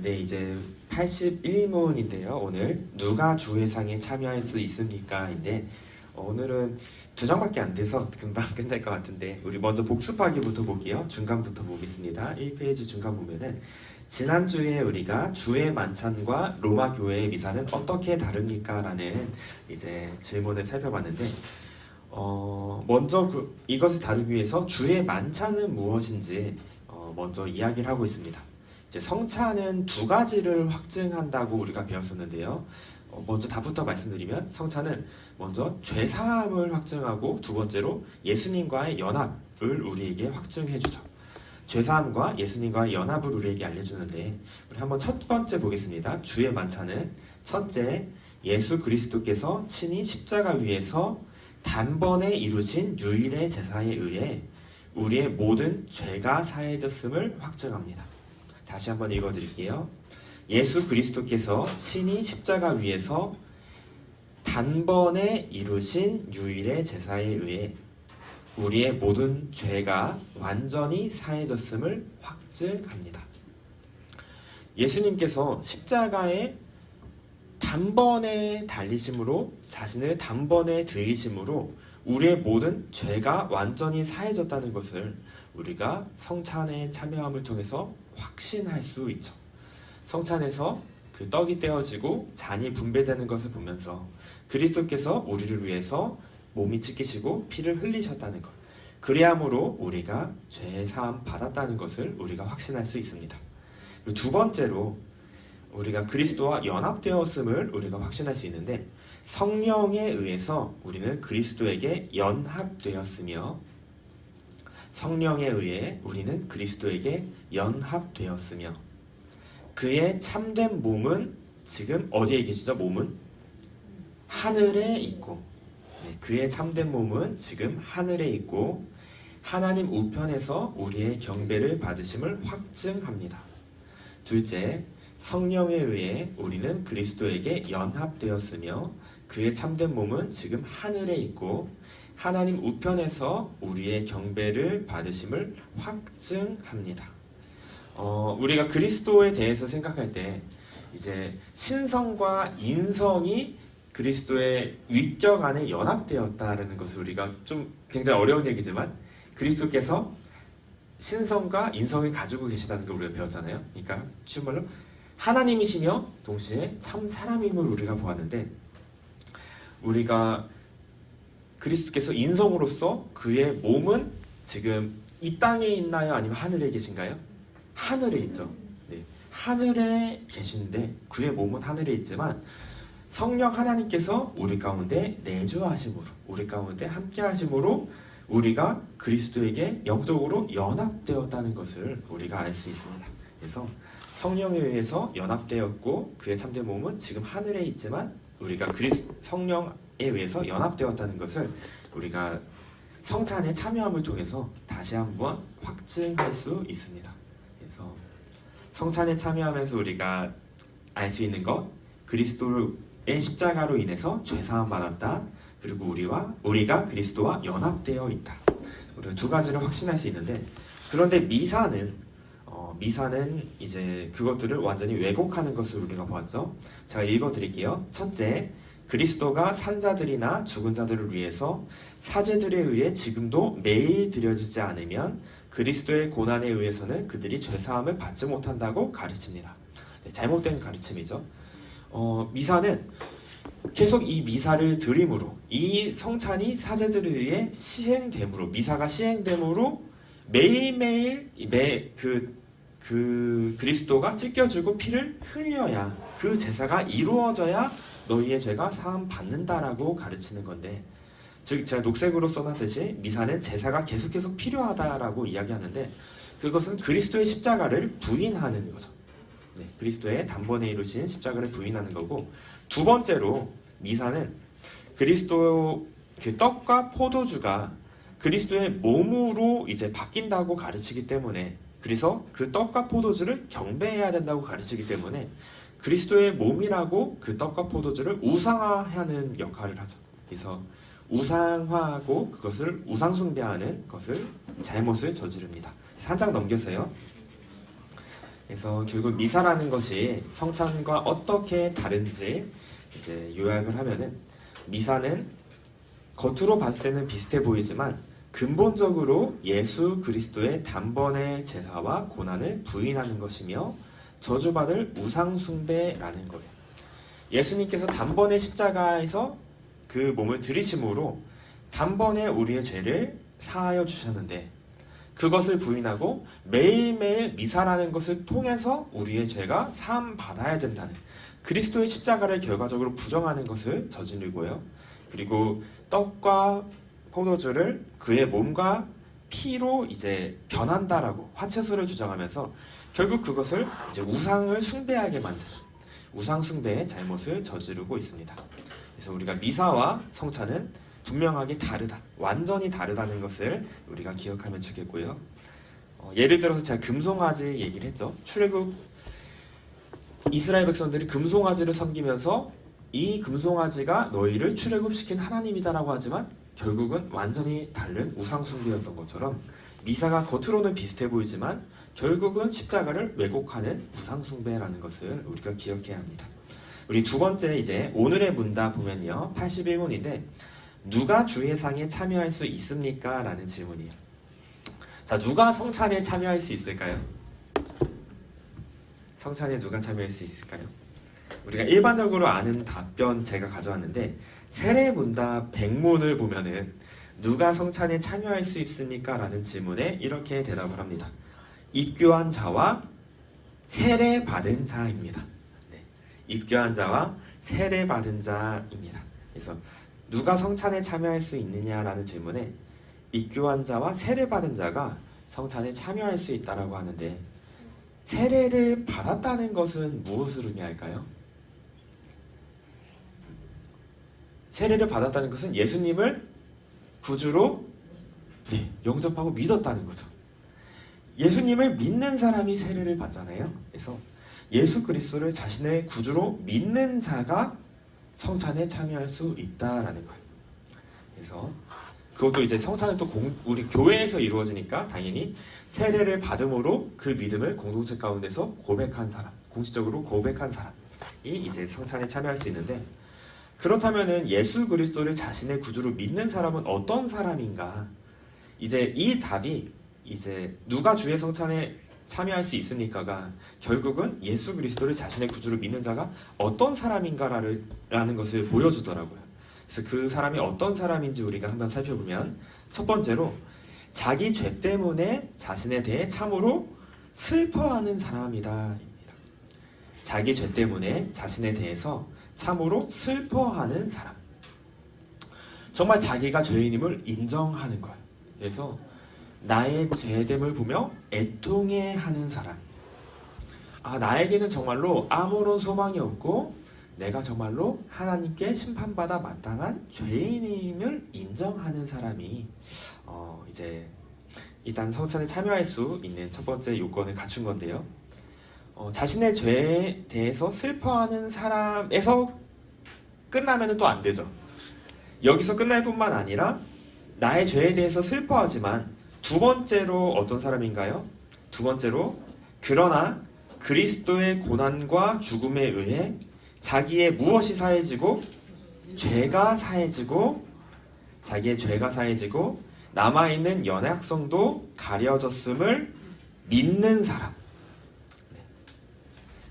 네, 이제 81문인데요. 오늘 누가 주회상에 참여할 수 있습니까? 인데 오늘은 두 장밖에 안 돼서 금방 끝날 것 같은데 우리 먼저 복습하기부터 볼게요. 중간부터 보겠습니다. 1페이지 중간 보면은 지난주에 우리가 주의 만찬과 로마 교회의 미사는 어떻게 다릅니까? 라는 이제 질문을 살펴봤는데 먼저 이것을 다루기 위해서 주의 만찬은 무엇인지 먼저 이야기를 하고 있습니다. 이제 성찬은 두 가지를 확증한다고 우리가 배웠었는데요. 먼저 답부터 말씀드리면 성찬은 먼저 죄사함을 확증하고 두 번째로 예수님과의 연합을 우리에게 확증해주죠. 죄사함과 예수님과의 연합을 우리에게 알려주는데 우리 한번 첫 번째 보겠습니다. 주의 만찬은 첫째, 예수 그리스도께서 친히 십자가 위에서 단번에 이루신 유일의 제사에 의해 우리의 모든 죄가 사해졌음을 확증합니다. 다시 한번 읽어드릴게요. 예수 그리스도께서 친히 십자가 위에서 단번에 이루신 유일의 제사에 의해 우리의 모든 죄가 완전히 사해졌음을 확증합니다. 예수님께서 십자가에 단번에 달리심으로 자신을 단번에 들이심으로 우리의 모든 죄가 완전히 사해졌다는 것을 우리가 성찬에 참여함을 통해서 확신할 수 있죠. 성찬에서 그 떡이 떼어지고 잔이 분배되는 것을 보면서 그리스도께서 우리를 위해서 몸이 찢기시고 피를 흘리셨다는 것, 그리함으로 우리가 죄 사함 받았다는 것을 우리가 확신할 수 있습니다. 그리고 두 번째로 우리가 그리스도와 연합되었음을 우리가 확신할 수 있는데 성령에 의해서 우리는 그리스도에게 연합되었으며 성령에 의해 우리는 그리스도에게 연합되었으며 그의 참된 몸은 지금 어디에 계시죠? 몸은 하늘에 있고 그의 참된 몸은 지금 하늘에 있고 하나님 우편에서 우리의 경배를 받으심을 확증합니다. 둘째, 성령에 의해 우리는 그리스도에게 연합되었으며 그의 참된 몸은 지금 하늘에 있고 하나님 우편에서 우리의 경배를 받으심을 확증합니다. 우리가 그리스도에 대해서 생각할 때 이제 신성과 인성이 그리스도의 위격 안에 연합되었다라는 것을 우리가 좀 굉장히 어려운 얘기지만 그리스도께서 신성과 인성을 가지고 계시다는 걸 우리가 배웠잖아요. 그러니까 쉬운 말로 하나님이시며 동시에 참 사람임을 우리가 보았는데 우리가 그리스도께서 인성으로서 그의 몸은 지금 이 땅에 있나요? 아니면 하늘에 계신가요? 하늘에 있죠. 네. 하늘에 계신데 그의 몸은 하늘에 있지만 성령 하나님께서 우리 가운데 내주하심으로 우리 가운데 함께 하심으로 우리가 그리스도에게 영적으로 연합되었다는 것을 우리가 알 수 있습니다. 그래서 성령에 의해서 연합되었고 그의 참된 몸은 지금 하늘에 있지만 우리가 성령에 의해서 연합되었다는 것을 우리가 성찬에 참여함을 통해서 다시 한번 확증할 수 있습니다. 그래서 성찬에 참여하면서 우리가 알 수 있는 것, 그리스도의 십자가로 인해서 죄사함 받았다. 그리고 우리가 그리스도와 연합되어 있다. 우리가 두 가지를 확신할 수 있는데 그런데 미사는 이제 그것들을 완전히 왜곡하는 것을 우리가 보았죠. 제가 읽어드릴게요. 첫째, 그리스도가 산자들이나 죽은 자들을 위해서 사제들에 의해 지금도 매일 드려지지 않으면 그리스도의 고난에 의해서는 그들이 죄사함을 받지 못한다고 가르칩니다. 네, 잘못된 가르침이죠. 미사는 계속 이 미사를 드림으로 이 성찬이 사제들에 의해 시행됨으로 미사가 시행됨으로 매일매일 그리스도가 찢겨지고 피를 흘려야 그 제사가 이루어져야 너희의 죄가 사함 받는다라고 가르치는 건데 즉 제가 녹색으로 써놨듯이 미사는 제사가 계속 필요하다라고 이야기하는데 그것은 그리스도의 십자가를 부인하는 거죠. 네, 그리스도의 단번에 이루신 십자가를 부인하는 거고 두 번째로 미사는 그리스도 그 떡과 포도주가 그리스도의 몸으로 이제 바뀐다고 가르치기 때문에 그래서 그 떡과 포도주를 경배해야 된다고 가르치기 때문에 그리스도의 몸이라고 그 떡과 포도주를 우상화하는 역할을 하죠. 그래서 우상화하고 그것을 우상숭배하는 것을 잘못을 저지릅니다. 한 장 넘겨서요. 그래서 결국 미사라는 것이 성찬과 어떻게 다른지 이제 요약을 하면은, 미사는 겉으로 봤을 때는 비슷해 보이지만 근본적으로 예수 그리스도의 단번의 제사와 고난을 부인하는 것이며 저주받을 우상 숭배라는 거예요. 예수님께서 단번에 십자가에서 그 몸을 들이심으로 단번에 우리의 죄를 사하여 주셨는데, 그것을 부인하고 매일매일 미사라는 것을 통해서 우리의 죄가 사함 받아야 된다는 그리스도의 십자가를 결과적으로 부정하는 것을 저지르고요. 그리고 떡과 포도주를 그의 몸과 피로 이제 변한다라고 화채술을 주장하면서 결국 그것을 이제 우상을 숭배하게 만드는 우상 숭배의 잘못을 저지르고 있습니다. 그래서 우리가 미사와 성찬은 분명하게 다르다, 완전히 다르다는 것을 우리가 기억하면 좋겠고요. 예를 들어서 제가 금송아지 얘기를 했죠. 출애굽 이스라엘 백성들이 금송아지를 섬기면서 이 금송아지가 너희를 출애굽시킨 하나님이다라고 하지만 결국은 완전히 다른 우상 숭배였던 것처럼, 미사가 겉으로는 비슷해 보이지만 결국은 십자가를 왜곡하는 우상 숭배라는 것을 우리가 기억해야 합니다. 우리 두 번째, 이제 오늘의 문답 보면요, 81문인데 누가 주회상에 참여할 수 있습니까? 라는 질문이에요. 자, 누가 성찬에 참여할 수 있을까요? 성찬에 누가 참여할 수 있을까요? 우리가 일반적으로 아는 답변 제가 가져왔는데, 세례문답 100문을 보면은 누가 성찬에 참여할 수 있습니까? 라는 질문에 이렇게 대답을 합니다. 입교한 자와 세례받은 자입니다. 네, 입교한 자와 세례받은 자입니다. 그래서 누가 성찬에 참여할 수 있느냐라는 질문에 입교한 자와 세례받은 자가 성찬에 참여할 수 있다라고 하는데, 세례를 받았다는 것은 무엇을 의미할까요? 세례를 받았다는 것은 예수님을 구주로 영접하고 믿었다는 거죠. 예수님을 믿는 사람이 세례를 받잖아요. 그래서 예수 그리스도를 자신의 구주로 믿는 자가 성찬에 참여할 수 있다라는 거예요. 그래서 그것도 이제 성찬은 또 우리 교회에서 이루어지니까 당연히 세례를 받음으로 그 믿음을 공동체 가운데서 고백한 사람, 공식적으로 고백한 사람이 이제 성찬에 참여할 수 있는데, 그렇다면은 예수 그리스도를 자신의 구주로 믿는 사람은 어떤 사람인가? 이제 이 답이 이제 누가 주의 성찬에 참여할 수 있습니까가 결국은 예수 그리스도를 자신의 구주로 믿는 자가 어떤 사람인가라는 것을 보여주더라고요. 그래서 그 사람이 어떤 사람인지 우리가 한번 살펴보면, 첫 번째로 자기 죄 때문에 자신에 대해 참으로 슬퍼하는 사람이다. 자기 죄 때문에 자신에 대해서 참으로 슬퍼하는 사람. 정말 자기가 죄인임을 인정하는 거예요. 그래서 나의 죄됨을 보며 애통해하는 사람. 나에게는 정말로 아무런 소망이 없고 내가 정말로 하나님께 심판받아 마땅한 죄인임을 인정하는 사람이 이제 일단 성찬에 참여할 수 있는 첫 번째 요건을 갖춘 건데요. 자신의 죄에 대해서 슬퍼하는 사람에서 끝나면 또 안 되죠. 여기서 끝날 뿐만 아니라 나의 죄에 대해서 슬퍼하지만 두 번째로 어떤 사람인가요? 두 번째로, 그러나 그리스도의 고난과 죽음에 의해 자기의 무엇이 사해지고 자기의 죄가 사해지고 남아있는 연약성도 가려졌음을 믿는 사람.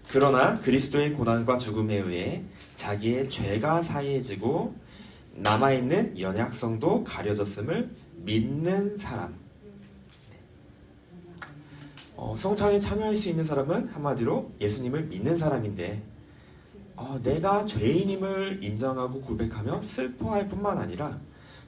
그러나 그리스도의 고난과 죽음에 의해 자기의 죄가 사해지고 남아있는 연약성도 가려졌음을 믿는 사람. 성찬에 참여할 수 있는 사람은 한마디로 예수님을 믿는 사람인데, 내가 죄인임을 인정하고 고백하며 슬퍼할 뿐만 아니라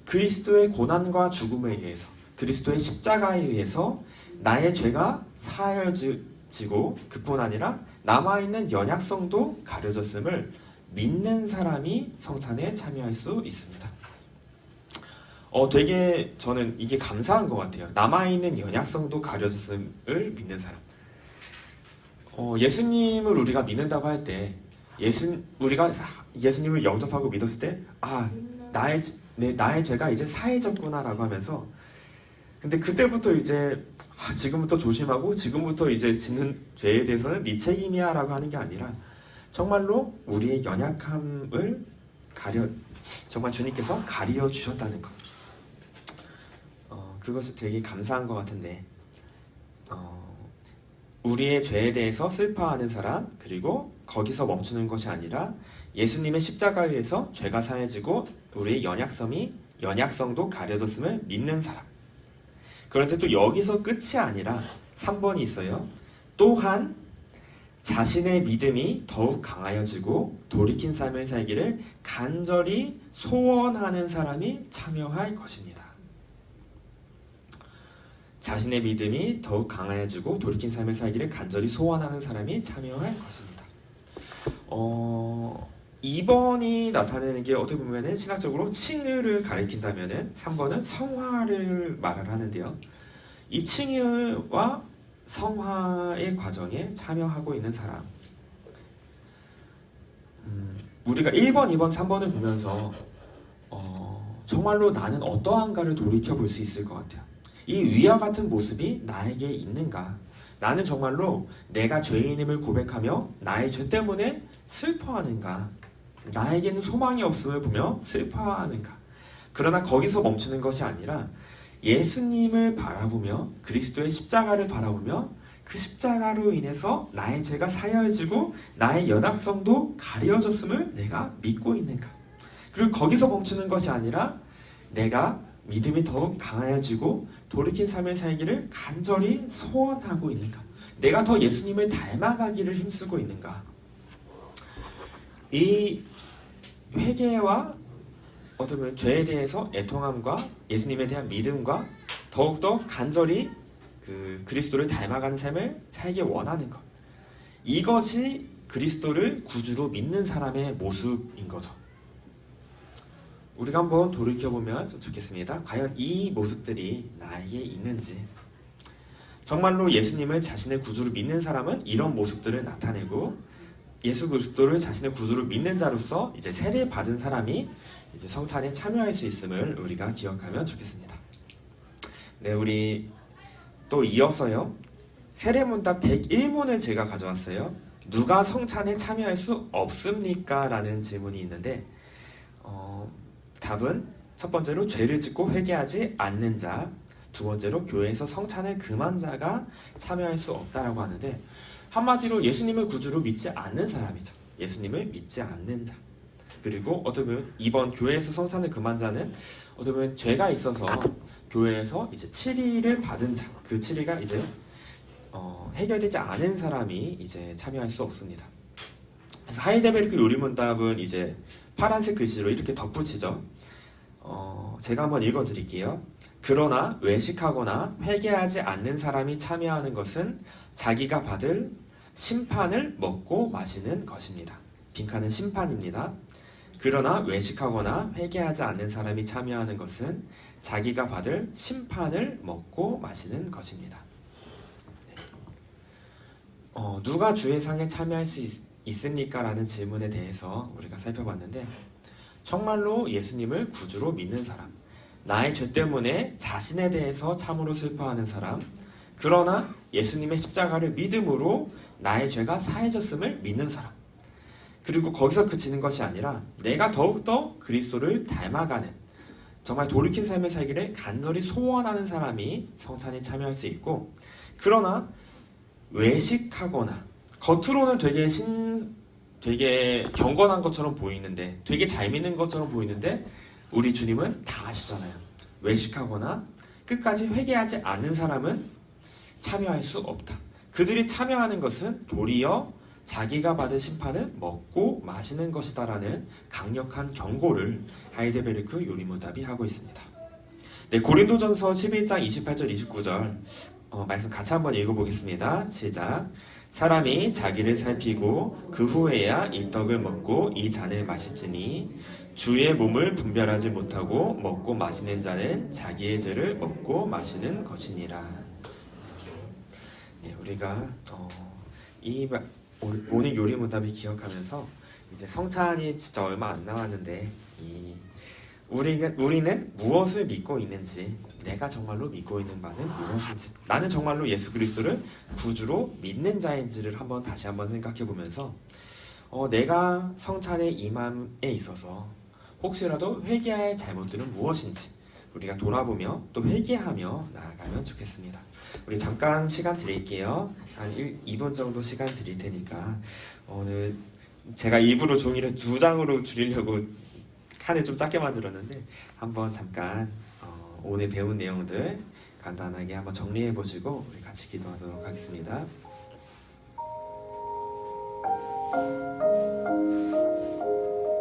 그리스도의 고난과 죽음에 의해서, 그리스도의 십자가에 의해서 나의 죄가 사해지고 그뿐 아니라 남아있는 연약성도 가려졌음을 믿는 사람이 성찬에 참여할 수 있습니다. 되게 저는 이게 감사한 것 같아요. 남아있는 연약성도 가려졌음을 믿는 사람. 예수님을 우리가 믿는다고 할 때, 우리가 예수님을 영접하고 믿었을 때, 나의 죄가 이제 사해졌구나라고 하면서 근데 그때부터 이제 지금부터 조심하고 지금부터 이제 짓는 죄에 대해서는 네 책임이야라고 하는 게 아니라 정말로 우리의 연약함을 정말 주님께서 가리어 주셨다는 것. 그것이 되게 감사한 것 같은데 우리의 죄에 대해서 슬퍼하는 사람, 그리고 거기서 멈추는 것이 아니라 예수님의 십자가에서 죄가 사해지고 우리의 연약성도 가려졌음을 믿는 사람. 그런데 또 여기서 끝이 아니라 3번이 있어요. 또한 자신의 믿음이 더욱 강하여지고 돌이킨 삶을 살기를 간절히 소원하는 사람이 참여할 것입니다. 자신의 믿음이 더욱 강하여지고 돌이킨 삶을 살기를 간절히 소원하는 사람이 참여할 것입니다. 2번이 나타내는 게 어떻게 보면은 신학적으로 칭의를 가리킨다면은 3번은 성화를 말을 하는데요. 이 칭의와 성화의 과정에 참여하고 있는 사람. 우리가 1번, 2번, 3번을 보면서 정말로 나는 어떠한가를 돌이켜 볼 수 있을 것 같아요. 이 위와 같은 모습이 나에게 있는가? 나는 정말로 내가 죄인임을 고백하며 나의 죄 때문에 슬퍼하는가? 나에게는 소망이 없음을 보며 슬퍼하는가? 그러나 거기서 멈추는 것이 아니라 예수님을 바라보며 그리스도의 십자가를 바라보며 그 십자가로 인해서 나의 죄가 사여지고 나의 연약성도 가려졌음을 내가 믿고 있는가? 그리고 거기서 멈추는 것이 아니라 내가 믿음이 더욱 강하여지고 돌이킨 삶을 살기를 간절히 소원하고 있는가? 내가 더 예수님을 닮아가기를 힘쓰고 있는가? 이 회개와 어떻게 보면 죄에 대해서 애통함과 예수님에 대한 믿음과 더욱더 간절히 그리스도를 닮아가는 삶을 살기 원하는 것. 이것이 그리스도를 구주로 믿는 사람의 모습인 거죠. 우리가 한번 돌이켜보면 좀 좋겠습니다. 과연 이 모습들이 나에게 있는지. 정말로 예수님을 자신의 구주로 믿는 사람은 이런 모습들을 나타내고 예수 그리스도를 자신의 구주로 믿는 자로서 이제 세례 받은 사람이 이제 성찬에 참여할 수 있음을 우리가 기억하면 좋겠습니다. 네, 우리 또 이어서요. 세례문답 101문을 제가 가져왔어요. 누가 성찬에 참여할 수 없습니까? 라는 질문이 있는데 답은 첫 번째로 죄를 짓고 회개하지 않는 자, 두 번째로 교회에서 성찬을 금한 자가 참여할 수 없다라고 하는데 한마디로 예수님을 구주로 믿지 않는 사람이죠. 예수님을 믿지 않는 자. 그리고 어떻게 보면 이번 교회에서 성찬을 금한 자는 어떻게 보면 죄가 있어서 교회에서 이제 치리를 받은 자, 그 치리가 이제 해결되지 않은 사람이 이제 참여할 수 없습니다. 그래서 하이델베르크 요리문답은 이제 파란색 글씨로 이렇게 덧붙이죠. 제가 한번 읽어드릴게요. 그러나 외식하거나 회개하지 않는 사람이 참여하는 것은 자기가 받을 심판을 먹고 마시는 것입니다. 빈칸은 심판입니다. 그러나 외식하거나 회개하지 않는 사람이 참여하는 것은 자기가 받을 심판을 먹고 마시는 것입니다. 누가 주의 상에 참여할 수 있습니까? 라는 질문에 대해서 우리가 살펴봤는데 정말로 예수님을 구주로 믿는 사람, 나의 죄 때문에 자신에 대해서 참으로 슬퍼하는 사람, 그러나 예수님의 십자가를 믿음으로 나의 죄가 사해졌음을 믿는 사람, 그리고 거기서 그치는 것이 아니라 내가 더욱더 그리스도를 닮아가는 정말 돌이킨 삶을 살기를 간절히 소원하는 사람이 성찬에 참여할 수 있고, 그러나 외식하거나 겉으로는 되게 경건한 것처럼 보이는데 되게 잘 믿는 것처럼 보이는데 우리 주님은 다 아시잖아요. 외식하거나 끝까지 회개하지 않는 사람은 참여할 수 없다. 그들이 참여하는 것은 도리어 자기가 받은 심판을 먹고 마시는 것이다라는 강력한 경고를 하이델베르크 요리문답이 하고 있습니다. 네, 고린도전서 11장 28절 29절 말씀 같이 한번 읽어보겠습니다. 시작. 사람이 자기를 살피고 그 후에야 이 떡을 먹고 이 잔을 마실지니 주의 몸을 분별하지 못하고 먹고 마시는 자는 자기의 죄를 먹고 마시는 것이니라. 네, 우리가 오늘 요리문답을 기억하면서 이제 성찬이 진짜 얼마 안 남았는데 우리는 무엇을 믿고 있는지, 내가 정말로 믿고 있는 바는 무엇인지, 나는 정말로 예수 그리스도를 구주로 믿는 자인지를 다시 한번 생각해 보면서 내가 성찬의 임함에 있어서 혹시라도 회개할 잘못들은 무엇인지 우리가 돌아보며 또 회개하며 나아가면 좋겠습니다. 우리 잠깐 시간 드릴게요. 한 2분 정도 시간 드릴 테니까 오늘 제가 일부러 종이를 2장으로 줄이려고 칸을 좀 작게 만들었는데 한번 잠깐 오늘 배운 내용들 간단하게 한번 정리해 보시고 우리 같이 기도하도록 하겠습니다.